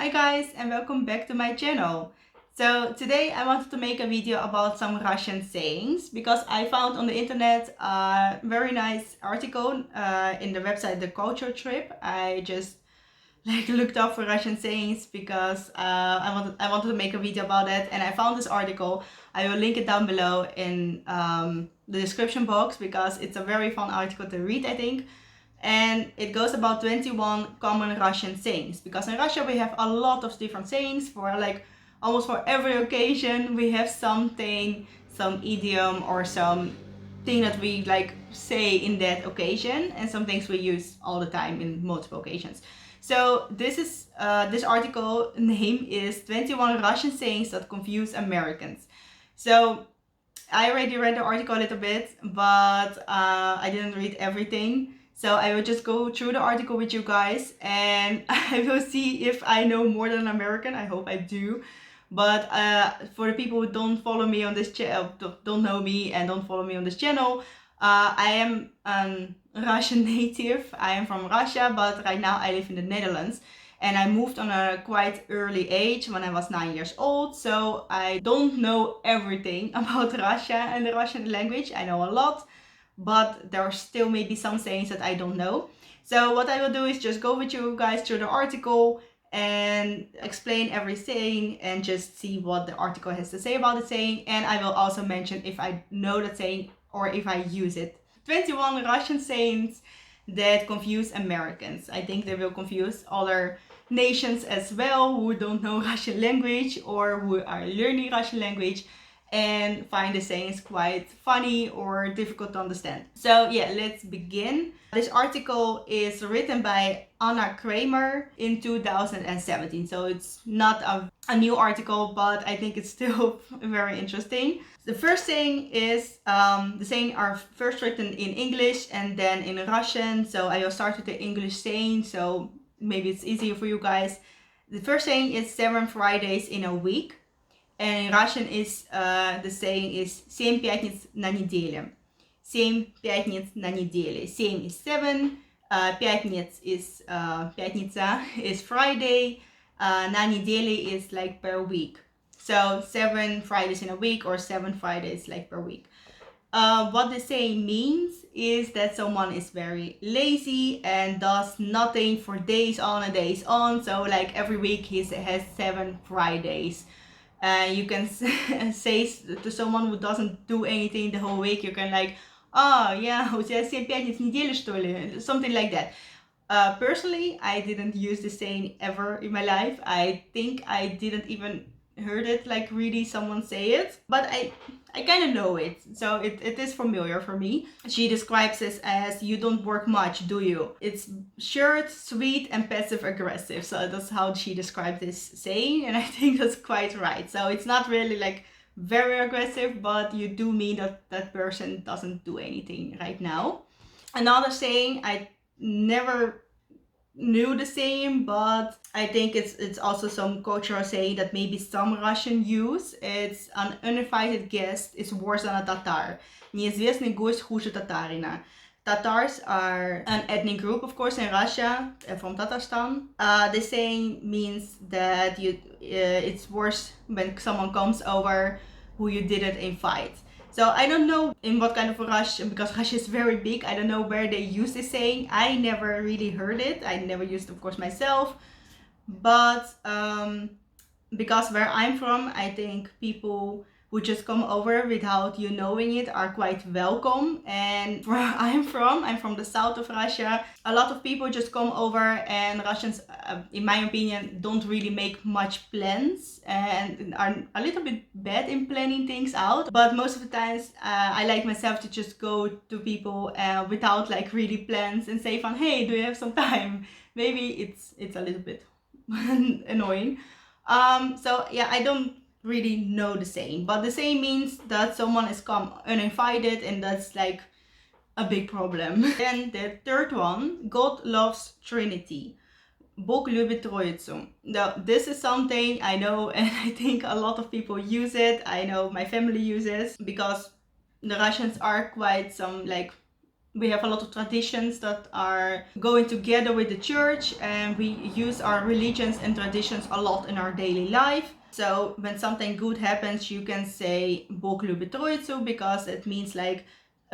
Hi guys and welcome back to my channel. So today I wanted to make a video about some Russian sayings because I found on the internet a very nice article in the website The Culture Trip. I just looked up for Russian sayings because I wanted to make a video about it, and I found this article. I will link it down below in the description box because it's a very fun article to read, I think. And it goes about 21 common Russian sayings, because in Russia we have a lot of different sayings for almost for every occasion. We have something, some idiom or some thing that we say in that occasion, and some things we use all the time in multiple occasions. So this article name is 21 Russian sayings that confuse Americans. So I already read the article a little bit, but I didn't read everything. So I will just go through the article with you guys, and I will see if I know more than American. I hope I do. But for the people who don't follow me on this channel, don't know me and don't follow me on this channel, I am a Russian native. I am from Russia, but right now I live in the Netherlands. And I moved on a quite early age when I was 9 years old. So I don't know everything about Russia and the Russian language. I know a lot, but there are still maybe some sayings that I don't know. So what I will do is just go with you guys through the article and explain every saying and just see what the article has to say about the saying. And I will also mention if I know the saying or if I use it. 21 Russian sayings that confuse Americans. I think they will confuse other nations as well who don't know Russian language or who are learning Russian language and find the sayings quite funny or difficult to understand. So yeah, let's begin. This article is written by Anna Kramer in 2017. So it's not a new article, but I think it's still very interesting. The first saying is, the saying are first written in English and then in Russian. So I will start with the English saying, so maybe it's easier for you guys. The first saying is 7 Fridays in a week. And in Russian is the saying is 7 пятниц на неделе. 7 пятниц на неделе. 7 is 7, пятниц is пятница is Friday, на неделе is like per week. So 7 Fridays in a week or 7 Fridays like per week. What the saying means is that someone is very lazy and does nothing for days on and days on. So like every week he has 7 Fridays. You can say to someone who doesn't do anything the whole week, you can oh yeah, у тебя 7 пятниц в неделю, что ли? Something like that. Personally, I didn't use the saying ever in my life. I think I didn't even heard it really someone say it, but I kind of know it, so it is familiar for me. She describes this as, you don't work much, do you? It's short, sweet, and passive aggressive. So that's how she described this saying, and I think that's quite right. So it's not really very aggressive, but you do mean that that person doesn't do anything right now. Another saying, I never knew the saying, but I think it's also some cultural saying that maybe some Russian use. It's an uninvited guest is worse than a Tatar. Неизвестный гость хуже татарина. Tatars are an ethnic group, of course, in Russia, from Tatarstan. The saying means that it's worse when someone comes over who you didn't invite. So I don't know in what kind of Russian, because Russia is very big, I don't know where they use this saying. I never really heard it. I never used it, of course, myself. But because where I'm from, I think people who just come over without you knowing it are quite welcome. And where I'm from the south of Russia, a lot of people just come over, and Russians, in my opinion, don't really make much plans and are a little bit bad in planning things out. But most of the times I like myself to just go to people without really plans and say hey, do you have some time? Maybe it's a little bit annoying. So yeah, I don't really know the saying, but the saying means that someone has come uninvited, and that's a big problem. Then the third one, God loves Trinity. Бог любит Троицу. Now this is something I know, and I think a lot of people use it. I know my family uses, because the Russians are quite some we have a lot of traditions that are going together with the church, and we use our religions and traditions a lot in our daily life. So when something good happens, you can say Bog любит Троицу, because it means like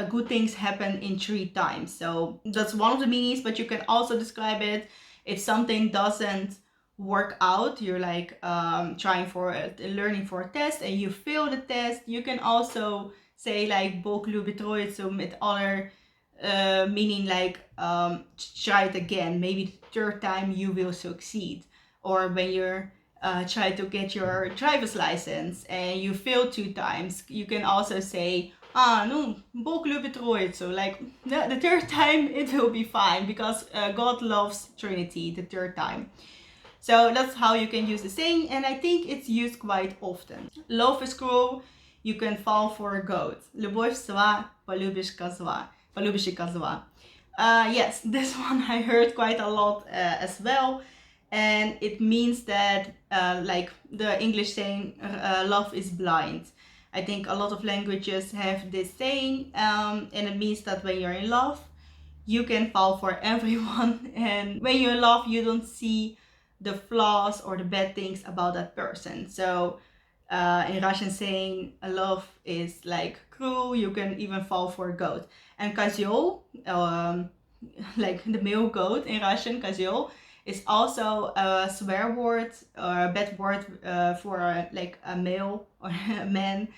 good things happen in 3 times. So that's one of the meanings, but you can also describe it if something doesn't work out, you're like learning for a test and you fail the test, you can also say like Bog любит Троицу with other meaning like try it again, maybe the 3rd time you will succeed. Or when you're try to get your driver's license and you fail 2 times, you can also say no, Bog любит Троицу, like the 3rd time it will be fine, because God loves Trinity the 3rd time. So that's how you can use the saying, and I think it's used quite often. Love is cruel, you can fall for a goat. Любовь зла, полюбишь козла. Yes, this one I heard quite a lot as well, and it means that like the English saying love is blind. I think a lot of languages have this saying, and it means that when you're in love, you can fall for everyone, and when you're in love, you don't see the flaws or the bad things about that person. So in Russian saying love is like cruel, you can even fall for a goat. And kозел, like the male goat in Russian, kозел, is also a swear word or a bad word for like a male or a man,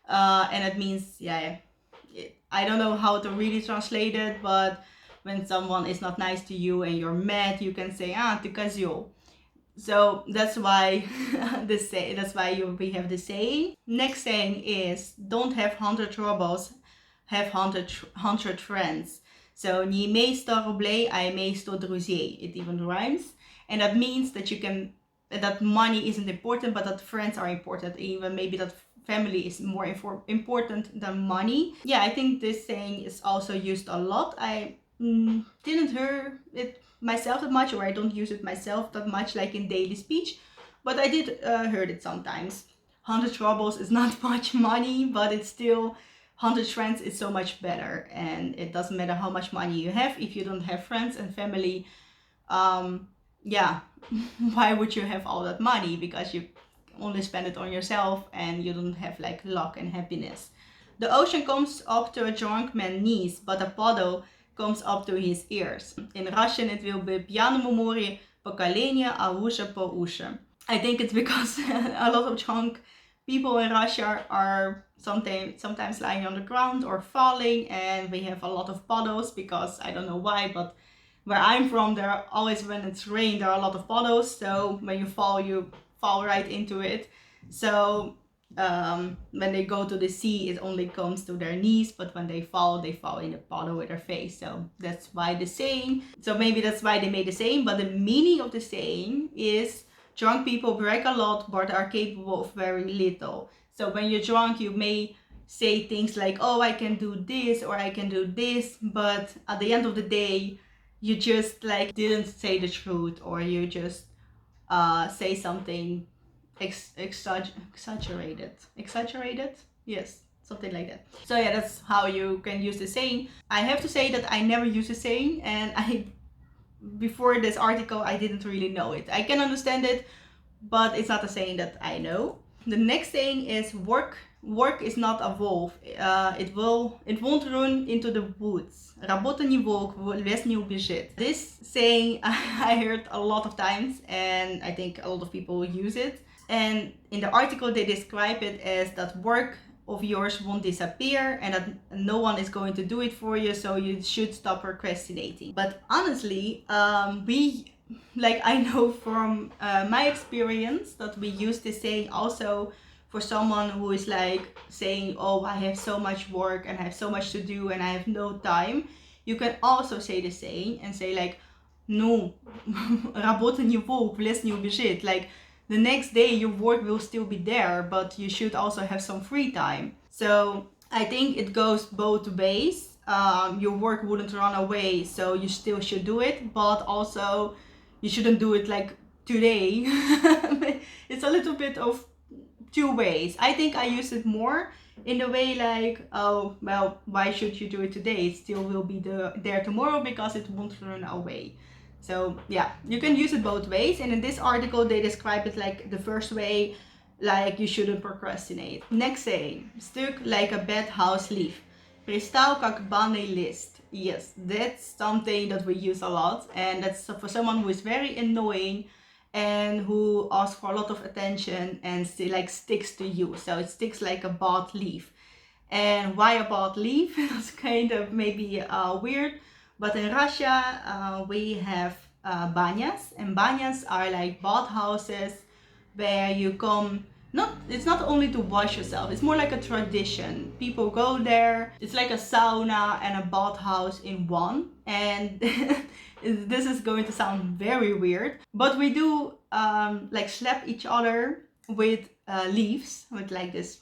and it means, I don't know how to really translate it, but when someone is not nice to you and you're mad, you can say ты козел. So that's why we have the saying. Next saying is don't have 100 troubles, have 100 friends. So не имей 100 рублей, а имей 100 друзей. It even rhymes, and that means that that money isn't important, but that friends are important. Even maybe that family is more important than money. Yeah, I think this saying is also used a lot. I didn't hear it myself that much, or I don't use it myself that much, like in daily speech, but I did heard it sometimes. 100 troubles is not much money, but it's still 100 friends is so much better, and it doesn't matter how much money you have if you don't have friends and family. Why would you have all that money? Because you only spend it on yourself and you don't have like luck and happiness. The ocean comes up to a drunk man's knees, but a puddle comes up to his ears. In Russian it will be пьяному море по колени, а уши по уши. I think it's because a lot of drunk people in Russia are sometimes lying on the ground or falling, and we have a lot of puddles, because I don't know why, but where I'm from, there are always, when it's rain, there are a lot of puddles, so when you fall right into it. So when they go to the sea, it only comes to their knees, but when they fall in a puddle with their face. So that's why the saying, so maybe that's why they made the saying, but the meaning of the saying is drunk people brag a lot but are capable of very little. So when you're drunk, you may say things like, oh, I can do this or I can do this, but at the end of the day, you just like didn't say the truth, or you just say something exaggerated, yes, something like that. So yeah, that's how you can use the saying. I have to say that I never use the saying, and before this article I didn't really know it. I can understand it, but it's not a saying that I know. The next saying is work is not a wolf. It won't run into the woods. Работа не волк, лес не убежит. This saying I heard a lot of times, and I think a lot of people use it. And in the article they describe it as that work of yours won't disappear and that no one is going to do it for you, so you should stop procrastinating. But honestly, I know from my experience that we use this saying also for someone who is like saying, oh, I have so much work and I have so much to do and I have no time. You can also say the saying and say like, no, работа не волк, в лес не убежит. Like, the next day your work will still be there, but you should also have some free time. So I think it goes both ways. Your work wouldn't run away, so you still should do it, but also you shouldn't do it like today. It's a little bit of two ways. I think I use it more in a way like, oh, well, why should you do it today? It still will be there tomorrow because it won't run away. So yeah, you can use it both ways. And in this article, they describe it like the first way, like you shouldn't procrastinate. Next saying, stuk like a bad house leaf. Pristal kak bane list. Yes, that's something that we use a lot. And that's for someone who is very annoying and who asks for a lot of attention and still like sticks to you. So it sticks like a bad leaf. And why a bad leaf? That's kind of maybe weird. But in Russia, we have banyas, and banyas are like bath houses where you come. It's not only to wash yourself. It's more like a tradition. People go there. It's like a sauna and a bath house in one. And this is going to sound very weird, but we do like slap each other with leaves, with like this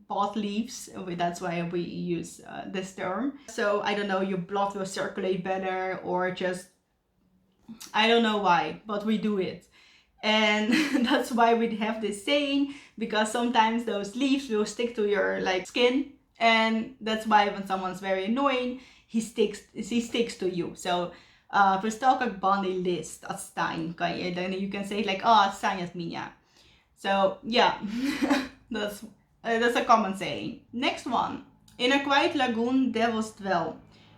pot leaves. That's why we use this term. So I don't know, your blood will circulate better, or just, I don't know why, but we do it. And that's why we have this saying, because sometimes those leaves will stick to your like skin, and that's why when someone's very annoying, he sticks to you. So verstel kak bande list отстань, then you can say like, oh, отстань от меня. So yeah, that's a common saying. Next one. In a quiet lagoon devils dwell.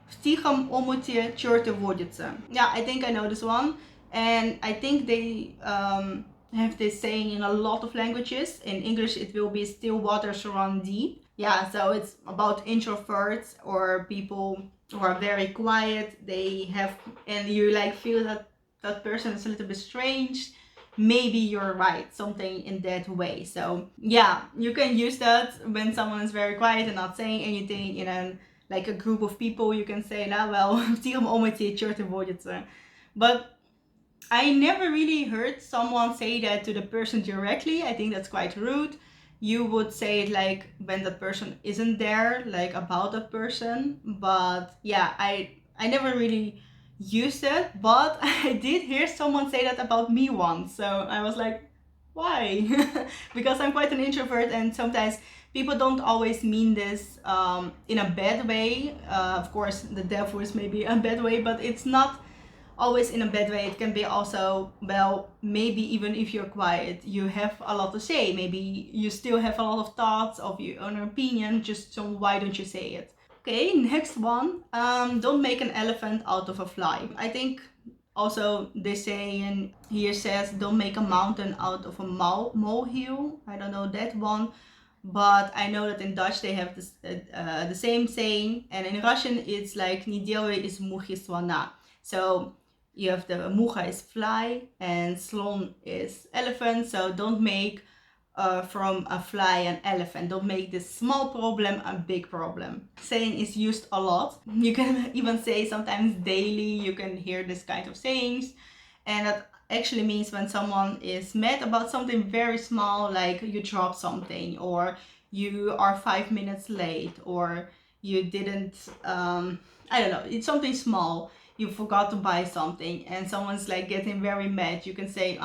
В тихом омуте черти водятся. Yeah, I think I know this one. And I think they have this saying in a lot of languages. In English, it will be still waters run deep. Yeah, so it's about introverts or people who are very quiet. They have, and you like feel that that person is a little bit strange. Maybe you're right, something in that way. So yeah, you can use that when someone is very quiet and not saying anything in like a group of people. You can say, nou wel, в тихом омуте черти водятся. But I never really heard someone say that to the person directly. I think that's quite rude. You would say it like when the person isn't there, like about that person. But yeah, I never really used it, but I did hear someone say that about me once. So I was like, why? Because I'm quite an introvert, and sometimes people don't always mean this in a bad way. Of course, the devil is maybe a bad way, but it's not always in a bad way. It can be also, well, maybe even if you're quiet, you have a lot to say. Maybe you still have a lot of thoughts of your own opinion, just so why don't you say it? Okay, next one. Don't make an elephant out of a fly. I think also this saying here says don't make a mountain out of a molehill. I don't know that one, but I know that in Dutch they have this, the same saying, and in Russian it's like не делай из мухи слона. So you have the mucha is fly and slon is elephant. So don't make from a fly an elephant. Don't make this small problem a big problem. Saying is used a lot. You can even say sometimes daily you can hear this kind of sayings, and that actually means when someone is mad about something very small, like you drop something, or you are 5 minutes late, or you didn't I don't know, it's something small, you forgot to buy something, and someone's like getting very mad. You can say,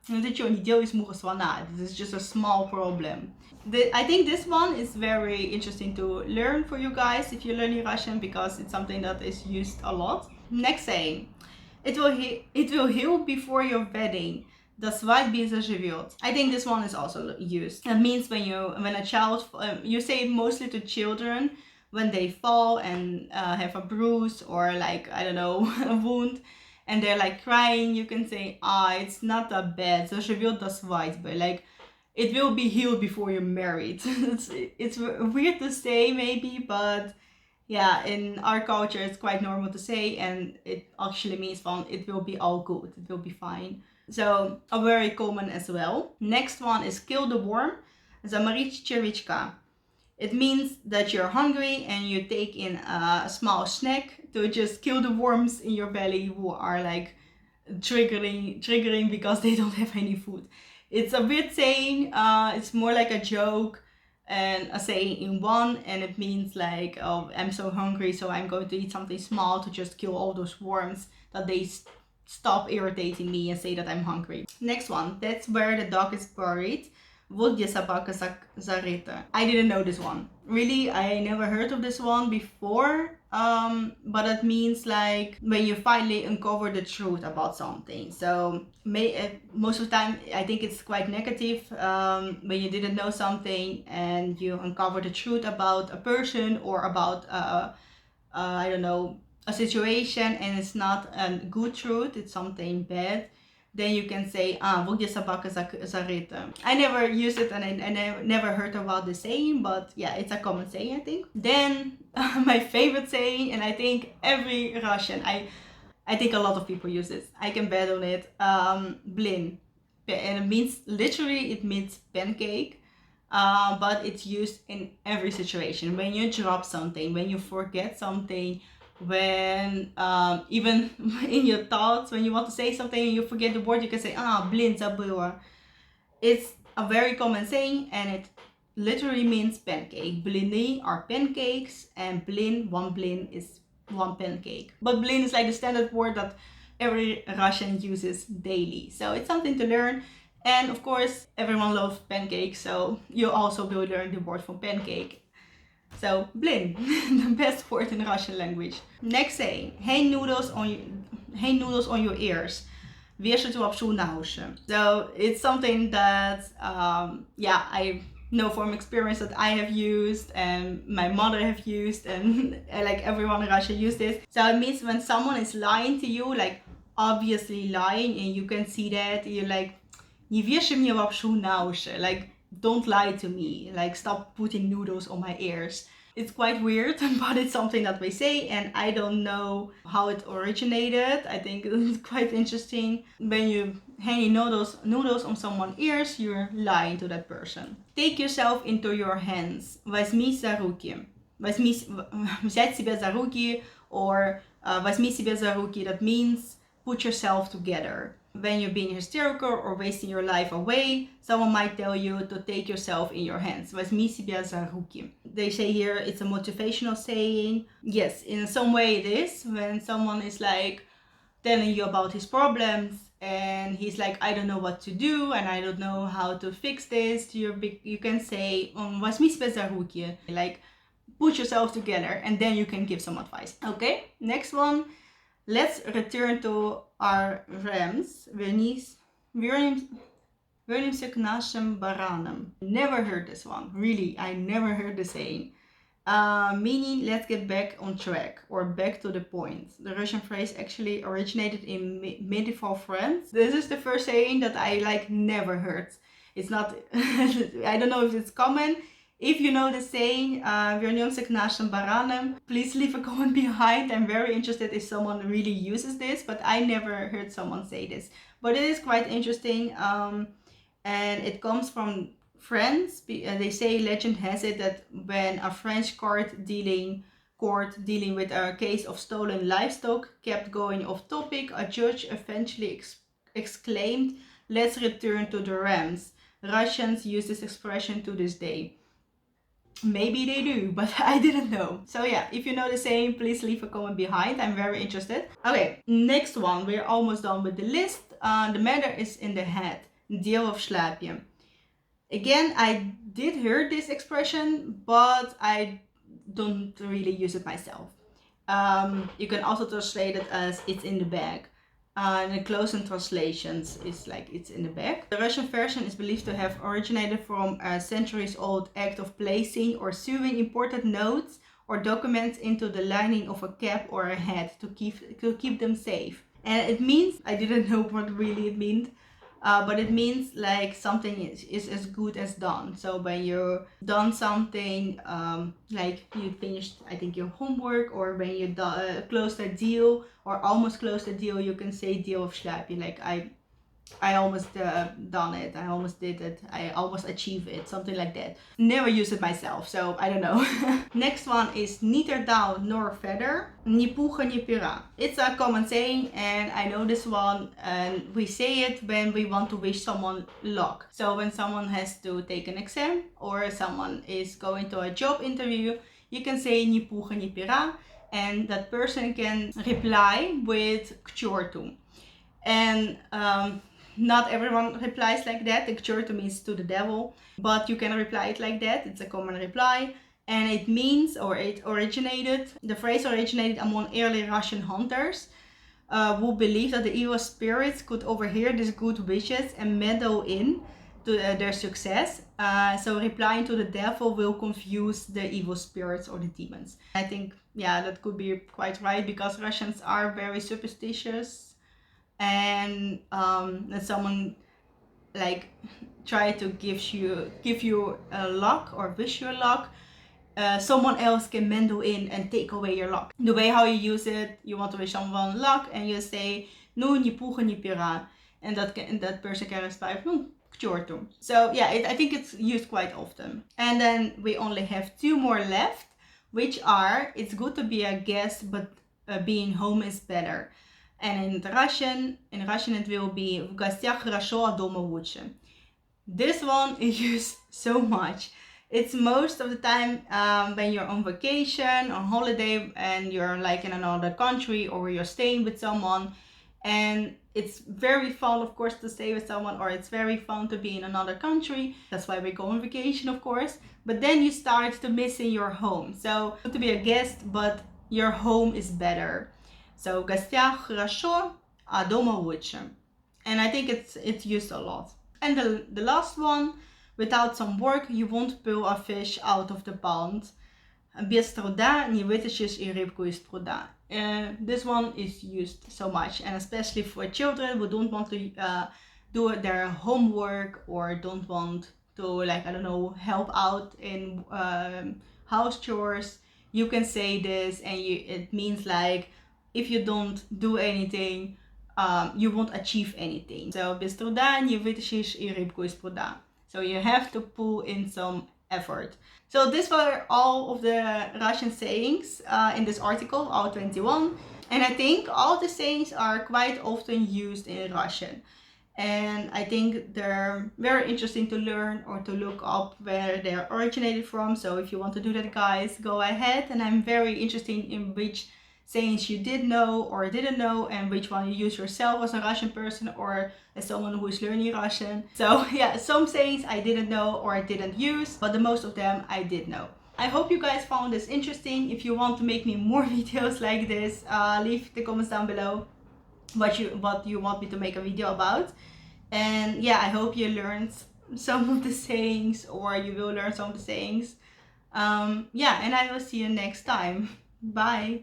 this is just a small problem. I think this one is very interesting to learn for you guys if you're learning Russian, because it's something that is used a lot. Next saying, it will heal before your wedding. The свадьбе заживет. I think this one is also used. It means when a child, you say it mostly to children, when they fall and have a bruise or like, I don't know, a wound, and they're like crying, you can say, it's not that bad. Заживет до свадьбы. Like, it will be healed before you're married. It's weird to say maybe, but yeah, in our culture it's quite normal to say, and it actually means it will be all good, it will be fine. So a very common as well. Next one is kill the worm. Zamarich червячка. It means that you're hungry and you take in a small snack to just kill the worms in your belly who are like triggering because they don't have any food. It's a weird saying. It's more like a joke and a saying in one, and it means like, oh, I'm so hungry, so I'm going to eat something small to just kill all those worms, that they stop irritating me and say that I'm hungry. Next one, that's where the dog is buried. Вот где собака зарыта. I didn't know this one. Really, I never heard of this one before. But it means like when you finally uncover the truth about something. So most of the time, I think it's quite negative when you didn't know something and you uncover the truth about a person or about I don't know, a situation, and it's not a good truth, it's something bad, then you can say, вот где собака зарыта. I never used it and I never heard about the saying, but yeah, it's a common saying, I think. Then my favorite saying, and I think every Russian, I think a lot of people use this, I can bet on it, blin. And it means, literally, it means pancake. But it's used in every situation. When you drop something, when you forget something, when even in your thoughts, when you want to say something and you forget the word, you can say, blin забыла. It's a very common saying and it literally means pancake. Blini are pancakes and one blin is one pancake. But blin is like the standard word that every Russian uses daily. So it's something to learn. And of course, everyone loves pancakes, so you also will learn the word from pancake. So, blin, the best word in Russian language. Next saying, hey noodles on your ears. Weer zit u op zo'n house. So, it's something that, I know from experience that I have used and my mother have used and like everyone in Russia used this. So, it means when someone is lying to you, like obviously lying, and you can see that, you're like, не вешай мне лапшу на уши. Like, don't lie to me. Like, stop putting noodles on my ears. It's quite weird, but it's something that we say, and I don't know how it originated. I think it's quite interesting. When you hang noodles on someone's ears, you're lying to that person. Take yourself into your hands. Возьми за руки. Взять себя за руки, or возьми себя за руки. That means put yourself together. When you're being hysterical or wasting your life away, someone might tell you to take yourself in your hands. Возьми себя за руки. They say here it's a motivational saying. Yes, in some way it is. When someone is like telling you about his problems and he's like, I don't know what to do and I don't know how to fix this, you can say, возьми себя за руки. Like, put yourself together, and then you can give some advice. Okay, next one. Let's return to our rams. Вернемся к нашим баранам. Never heard this one. Really, I never heard the saying. Meaning, let's get back on track or back to the point. The Russian phrase actually originated in medieval France. This is the first saying that I never heard. It's not, I don't know if it's common. If you know the saying, вернемся к нашим баранам, please leave a comment behind. I'm very interested if someone really uses this, but I never heard someone say this. But it is quite interesting, and it comes from France. They say, legend has it, that when a French court dealing with a case of stolen livestock kept going off topic, a judge eventually exclaimed, let's return to the rams. Russians use this expression to this day. Maybe they do, but I didn't know. So yeah, if you know the saying, please leave a comment behind. I'm very interested. Okay, next one. We're almost done with the list. The matter is in the head. Deel of slaapje. Again, I did hear this expression, but I don't really use it myself. You can also translate it as it's in the bag. And the close-in translations is like it's in the bag. The Russian version is believed to have originated from a centuries-old act of placing or sewing important notes or documents into the lining of a cap or a hat to keep them safe. And it means, I didn't know what really it meant, but it means like something is as good as done. So when you're done something, like you finished, I think, your homework, or when you closed a deal or almost closed a deal, you can say deel of slaapje. Like I almost done it, I almost did it, I almost achieved it, something like that. Never use it myself, so I don't know. Next one is neither down nor feather, ni pucha ni pera. It's a common saying, and I know this one, and we say it when we want to wish someone luck. So when someone has to take an exam or someone is going to a job interview, you can say ni pucha ni pera, and that person can reply with kchortu. And not everyone replies like that. The kchorto means to the devil, but you can reply it like that. It's a common reply. And it means, or it originated, the phrase originated among early Russian hunters who believed that the evil spirits could overhear these good wishes and meddle in to their success. So replying to the devil will confuse the evil spirits or the demons. I think, yeah, that could be quite right, because Russians are very superstitious, and that someone like try to give you a luck or wish you a luck, someone else can meddle in and take away your luck. The way how you use it, you want to wish someone luck and you say "Nu ni puga ni pira," and that person can reply "Nu kchorto." So yeah, I think it's used quite often. And then we only have 2 more left, which are: it's good to be a guest, but being home is better. And in Russian it will be "В гостях хорошо, а дома лучше." This one is used so much. It's most of the time when you're on vacation, on holiday, and you're like in another country, or you're staying with someone, and it's very fun, of course, to stay with someone, or it's very fun to be in another country. That's why we go on vacation, of course. But then you start to missing your home. So to be a guest, but your home is better. So в гостях хорошо, а дома лучше. And I think it's used a lot. And the last one: without some work, you won't pull a fish out of the pond. Без труда не вытащишь и рыбку из пруда. This one is used so much, and especially for children who don't want to do their homework, or don't want to, like, I don't know, help out in house chores. You can say this, and it means like, if you don't do anything, you won't achieve anything. So без труда не вытащишь и рыбку из пруда. So you have to pull in some effort. So these were all of the Russian sayings in this article, all 21. And I think all the sayings are quite often used in Russian. And I think they're very interesting to learn or to look up where they're originated from. So if you want to do that, guys, go ahead. And I'm very interested in which sayings you did know or didn't know, and which one you use yourself as a Russian person or as someone who is learning Russian. So yeah, some sayings I didn't know or I didn't use, but the most of them I did know. I hope you guys found this interesting. If you want to make me more videos like this, leave the comments down below what you want me to make a video about. And yeah, I hope you learned some of the sayings, or you will learn some of the sayings. Yeah, and I will see you next time. Bye.